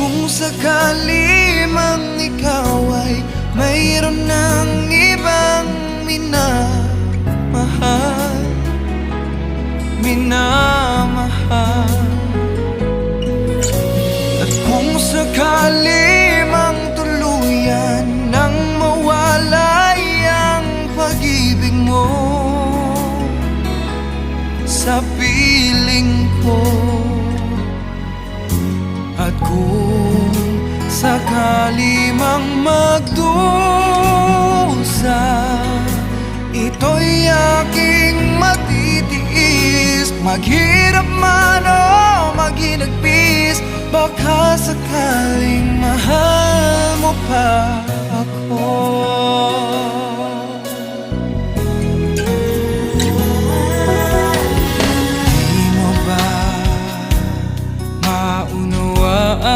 kung sakali mang ikaw ay mayroon ng ibang minamahal, at kung sakali mang tuluyan nang mawalay ang pag-ibig mo sa piling ko, at kung sakali mang magdusa, ito'y aking matitiis. Maghirap man o maginagpis, baka sakaling mahal mo pa ako.